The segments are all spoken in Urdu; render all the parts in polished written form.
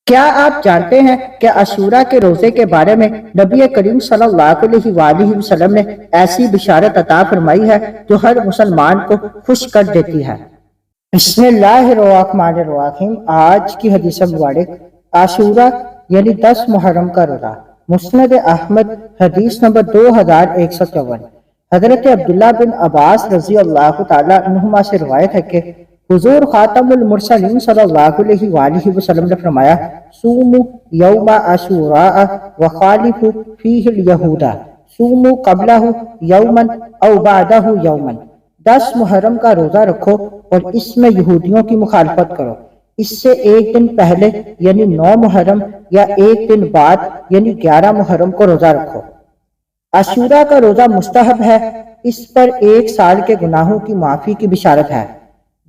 کیا آپ جانتے ہیں کہ عاشورہ کے روزے کے بارے میں نبی کریم صلی اللہ علیہ وآلہ وسلم نے ایسی بشارت عطا فرمائی ہے جو ہر مسلمان کو خوش کر دیتی ہے؟ بسم اللہ الرحمن الرحیم۔ آج کی حدیث مبارک عاشورہ یعنی 10 محرم کا روزہ۔ مسند احمد حدیث نمبر 2154۔ حضرت عبداللہ بن عباس رضی اللہ تعالیٰ عنہما سے روایت ہے کہ حضور خاتم المرسلین صلی اللہ علیہ وآلہ وسلم نے فرمایا، سوموا یوم عاشوراء وخالفوا فیہ الیہودا، سوموا قبلہ یوما او بعدہ یوما۔ 10 محرم کا روزہ رکھو اور اس میں یہودیوں کی مخالفت کرو، اس سے ایک دن پہلے یعنی 9 محرم یا ایک دن بعد یعنی 11 محرم کو روزہ رکھو۔ عاشورہ کا روزہ مستحب ہے، اس پر 1 سال کے گناہوں کی معافی کی بشارت ہے۔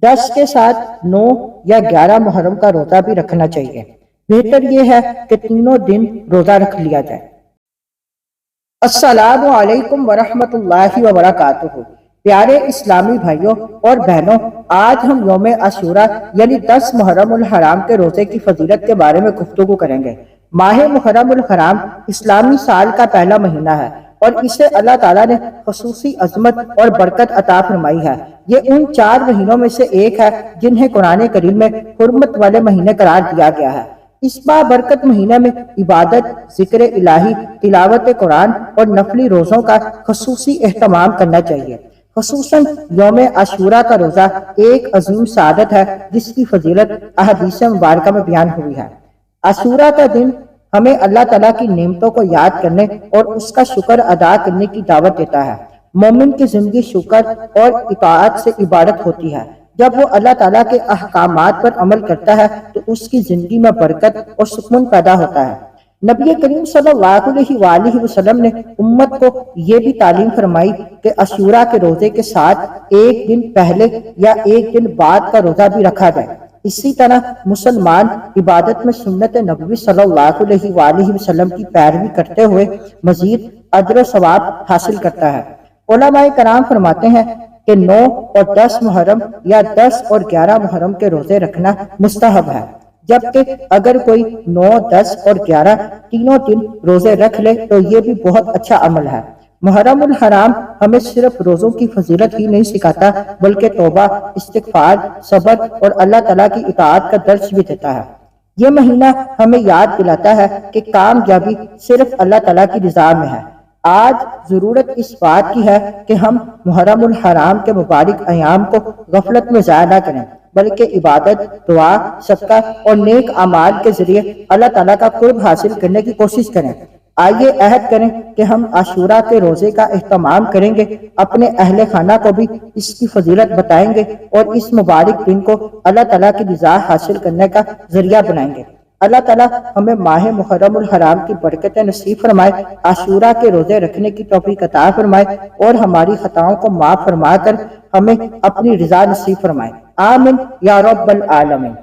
10 کے ساتھ 9 یا 11 محرم کا روزہ بھی رکھنا چاہیے۔ بہتر یہ ہے کہ تینوں دن روزہ رکھ لیا جائے۔ السلام علیکم ورحمۃ اللہ وبرکاتہ۔ پیارے اسلامی بھائیوں اور بہنوں، آج ہم یوم عاشورہ یعنی 10 محرم الحرام کے روزے کی فضیلت کے بارے میں گفتگو کریں گے۔ ماہ محرم الحرام اسلامی سال کا پہلا مہینہ ہے اور اسے اللہ تعالیٰ نے خصوصی عظمت اور برکت عطا فرمائی ہے۔ یہ ان 4 مہینوں میں سے ایک ہے جنہیں قرآن کریم میں حرمت والے مہینے قرار دیا گیا ہے۔ اس بابرکت مہینے میں عبادت، ذکر الہی، تلاوت قرآن اور نفلی روزوں کا خصوصی اہتمام کرنا چاہیے۔ خصوصاً یوم عاشورہ کا روزہ ایک عظیم سعادت ہے جس کی فضیلت احادیث مبارکہ میں بیان ہوئی ہے۔ عاشورہ کا دن ہمیں اللہ تعالیٰ کی نعمتوں کو یاد کرنے اور اس کا شکر ادا کرنے کی دعوت دیتا ہے۔ مومن کی زندگی شکر اور اطاعت سے عبارت ہوتی ہے۔ جب وہ اللہ تعالیٰ کے احکامات پر عمل کرتا ہے تو اس کی زندگی میں برکت اور سکون پیدا ہوتا ہے۔ نبی کریم صلی اللہ علیہ وآلہ وسلم نے امت کو یہ بھی تعلیم فرمائی کہ عاشورہ کے روزے کے ساتھ ایک دن پہلے یا ایک دن بعد کا روزہ بھی رکھا جائے۔ اسی طرح مسلمان عبادت میں سنت نبوی صلی اللہ علیہ وآلہ وسلم کی پیروی کرتے ہوئے مزید اجر و ثواب حاصل کرتا ہے۔ علماء کرام فرماتے ہیں کہ 9 اور 10 محرم یا 10 اور 11 محرم کے روزے رکھنا مستحب ہے، جبکہ اگر کوئی 9، 10 اور 11 تینوں دن روزے رکھ لے تو یہ بھی بہت اچھا عمل ہے۔ محرم الحرام ہمیں صرف روزوں کی فضیلت ہی نہیں سکھاتا بلکہ توبہ، استغفار، صبر اور اللہ تعالیٰ کی اطاعت کا درس بھی دیتا ہے۔ یہ مہینہ ہمیں یاد دلاتا ہے کہ کامیابی صرف اللہ تعالیٰ کی رضا میں ہے۔ آج ضرورت اس بات کی ہے کہ ہم محرم الحرام کے مبارک ایام کو غفلت میں ضائع نہ کریں بلکہ عبادت، دعا، صدقہ اور نیک اعمال کے ذریعے اللہ تعالیٰ کا قرب حاصل کرنے کی کوشش کریں۔ آئیے عہد کریں کہ ہم عاشورہ کے روزے کا اہتمام کریں گے، اپنے اہل خانہ کو بھی اس کی فضیلت بتائیں گے اور اس مبارک دن کو اللہ تعالیٰ کی رضا حاصل کرنے کا ذریعہ بنائیں گے۔ اللہ تعالیٰ ہمیں ماہ محرم الحرام کی برکتیں نصیب فرمائے، عاشورہ کے روزے رکھنے کی توفیق عطا فرمائے اور ہماری خطاؤں کو معاف فرما کر ہمیں اپنی رضا نصیب فرمائے۔ آمین یا رب العالمین۔